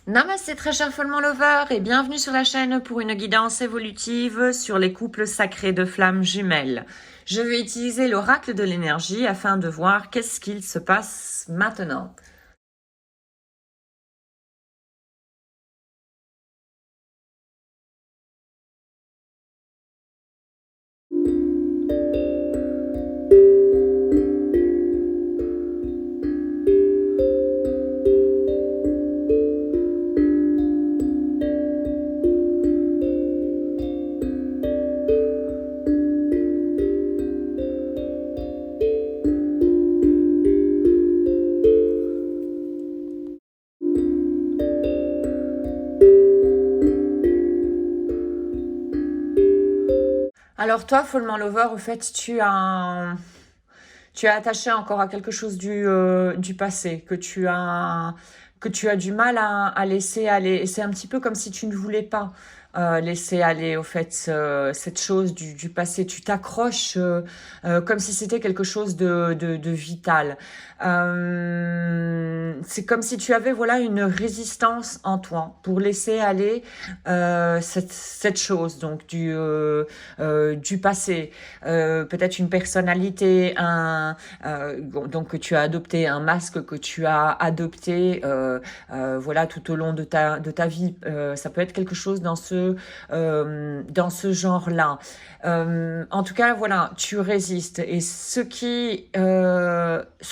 Namaste très cher Follement Lover et bienvenue sur la chaîne pour une guidance évolutive sur les couples sacrés de flammes jumelles. Je vais utiliser l'oracle de l'énergie afin de voir qu'est-ce qu'il se passe maintenant. Alors toi, Follement Lover, au fait, tu es attaché encore à quelque chose du passé, que tu as du mal à laisser aller. Et c'est un petit peu comme si tu ne voulais pas laisser aller, au fait, cette chose du passé. Tu t'accroches comme si c'était quelque chose de vital. C'est comme si tu avais voilà une résistance en toi pour laisser aller cette chose donc du passé, peut-être une personnalité, donc que tu as adopté, un masque que tu as adopté, voilà tout au long de ta vie. Ça peut être quelque chose dans ce genre-là. En tout cas, voilà, tu résistes et ce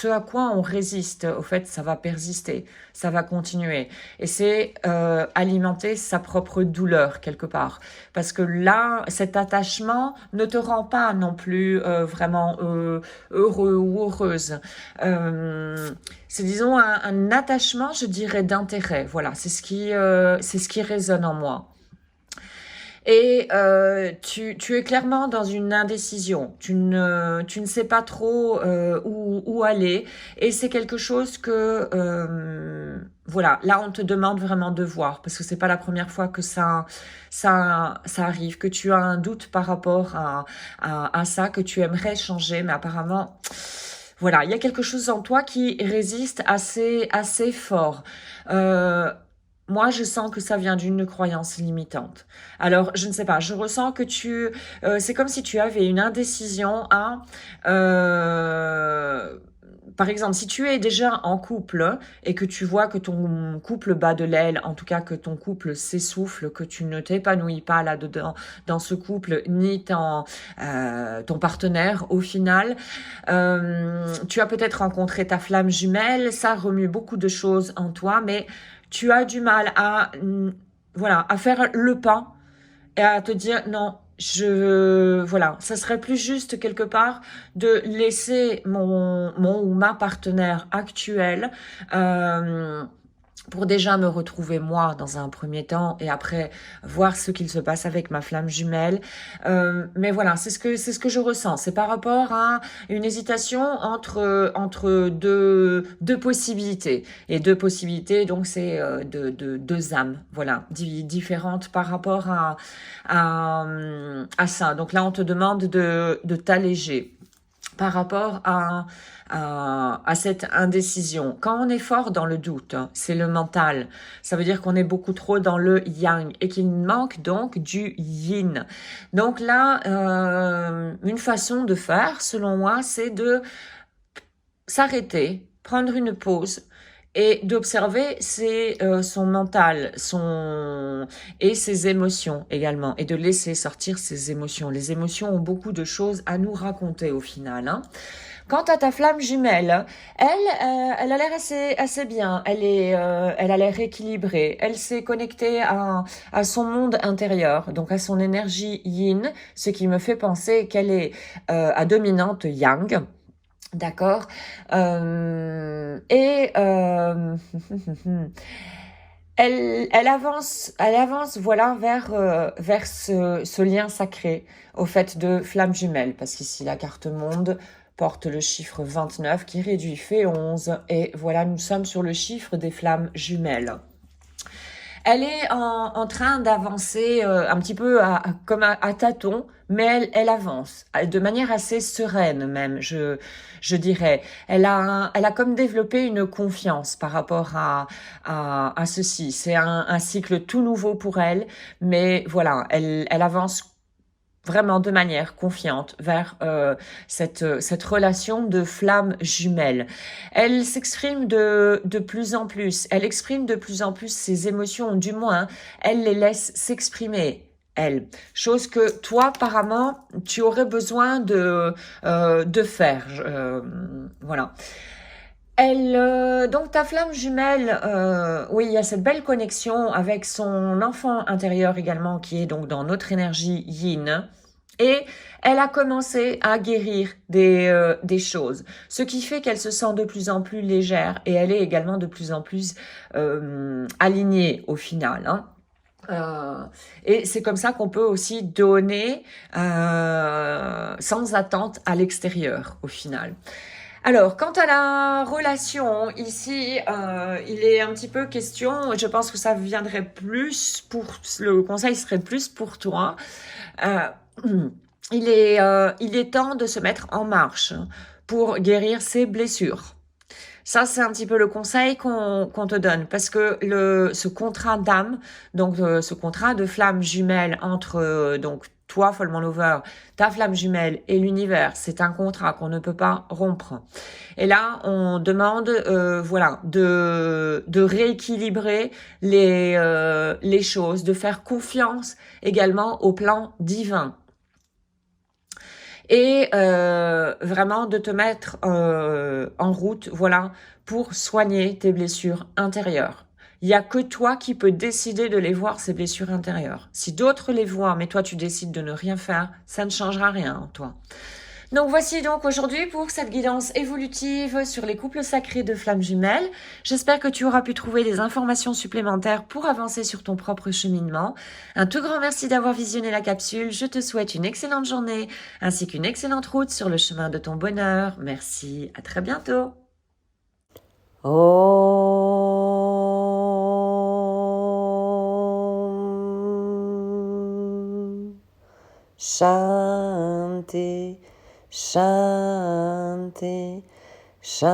à quoi on résiste, au fait, ça va persister, ça va continuer et c'est alimenter sa propre douleur quelque part. Parce que là, cet attachement ne te rend pas non plus vraiment heureux ou heureuse. C'est disons un attachement, je dirais, d'intérêt. Voilà, c'est ce qui résonne en moi. Et tu es clairement dans une indécision. Tu ne sais pas trop où aller. Et c'est quelque chose que, voilà, là on te demande vraiment de voir. Parce que c'est pas la première fois que ça arrive, que tu as un doute par rapport à ça, que tu aimerais changer. Mais apparemment, voilà, il y a quelque chose en toi qui résiste assez fort. Moi, je sens que ça vient d'une croyance limitante. Alors, je ne sais pas, je ressens que c'est comme si tu avais une indécision à, par exemple, si tu es déjà en couple et que tu vois que ton couple bat de l'aile, en tout cas que ton couple s'essouffle, que tu ne t'épanouis pas là-dedans, dans ce couple, ni ton partenaire au final, tu as peut-être rencontré ta flamme jumelle, ça remue beaucoup de choses en toi, mais tu as du mal voilà, à faire le pas et à te dire non, voilà, ça serait plus juste quelque part de laisser mon ou ma partenaire actuelle pour déjà me retrouver moi dans un premier temps et après voir ce qu'il se passe avec ma flamme jumelle. Mais voilà, c'est ce que je ressens. C'est par rapport à une hésitation entre deux possibilités. Et deux possibilités, donc c'est deux âmes, voilà, différentes par rapport à ça. Donc là, on te demande de t'alléger par rapport à cette indécision. Quand on est fort dans le doute, c'est le mental. Ça veut dire qu'on est beaucoup trop dans le yang et qu'il manque donc du yin. Donc là, une façon de faire, selon moi, c'est de s'arrêter, prendre une pause et d'observer son mental, et ses émotions également, et de laisser sortir ses émotions. Les émotions ont beaucoup de choses à nous raconter au final, hein. Quant à ta flamme jumelle, elle a l'air assez bien. Elle a l'air équilibrée. Elle s'est connectée à son monde intérieur, donc à son énergie yin, ce qui me fait penser qu'elle est à dominante yang. D'accord. Et elle avance, voilà, vers ce lien sacré, au fait de flamme jumelle, parce qu'ici la carte monde porte le chiffre 29 qui réduit fait 11, et voilà, nous sommes sur le chiffre des flammes jumelles. Elle est en train d'avancer un petit peu comme à tâtons, mais elle avance de manière assez sereine même, je dirais. Elle a comme développé une confiance par rapport à ceci. C'est un cycle tout nouveau pour elle, mais voilà, elle avance vraiment de manière confiante vers cette relation de flamme jumelle. Elle s'exprime de plus en plus, elle exprime de plus en plus ses émotions, du moins, elle les laisse s'exprimer. Elle, chose que toi, apparemment, tu aurais besoin de faire. Voilà. Elle, donc ta flamme jumelle, oui, il y a cette belle connexion avec son enfant intérieur également, qui est donc dans notre énergie yin. Et elle a commencé à guérir des choses, ce qui fait qu'elle se sent de plus en plus légère et elle est également de plus en plus alignée au final. Hein. Et c'est comme ça qu'on peut aussi donner sans attente à l'extérieur au final. Alors, quant à la relation, ici, il est un petit peu question, je pense que ça viendrait plus pour, le conseil serait plus pour toi. Euh, il est temps de se mettre en marche pour guérir ses blessures. Ça, c'est un petit peu le conseil qu'on te donne parce que ce contrat d'âme, donc ce contrat de flamme jumelle entre donc toi, Follement Lover, ta flamme jumelle et l'univers, c'est un contrat qu'on ne peut pas rompre. Et là, on demande, voilà, de rééquilibrer les choses, de faire confiance également au plan divin et vraiment de te mettre en route, voilà, pour soigner tes blessures intérieures. Il n'y a que toi qui peux décider de les voir, ces blessures intérieures. Si d'autres les voient, mais toi tu décides de ne rien faire, ça ne changera rien en toi. Donc voici donc aujourd'hui pour cette guidance évolutive sur les couples sacrés de flammes jumelles. J'espère que tu auras pu trouver des informations supplémentaires pour avancer sur ton propre cheminement. Un tout grand merci d'avoir visionné la capsule. Je te souhaite une excellente journée ainsi qu'une excellente route sur le chemin de ton bonheur. Merci, à très bientôt. Shanti, Shanti, Shanti.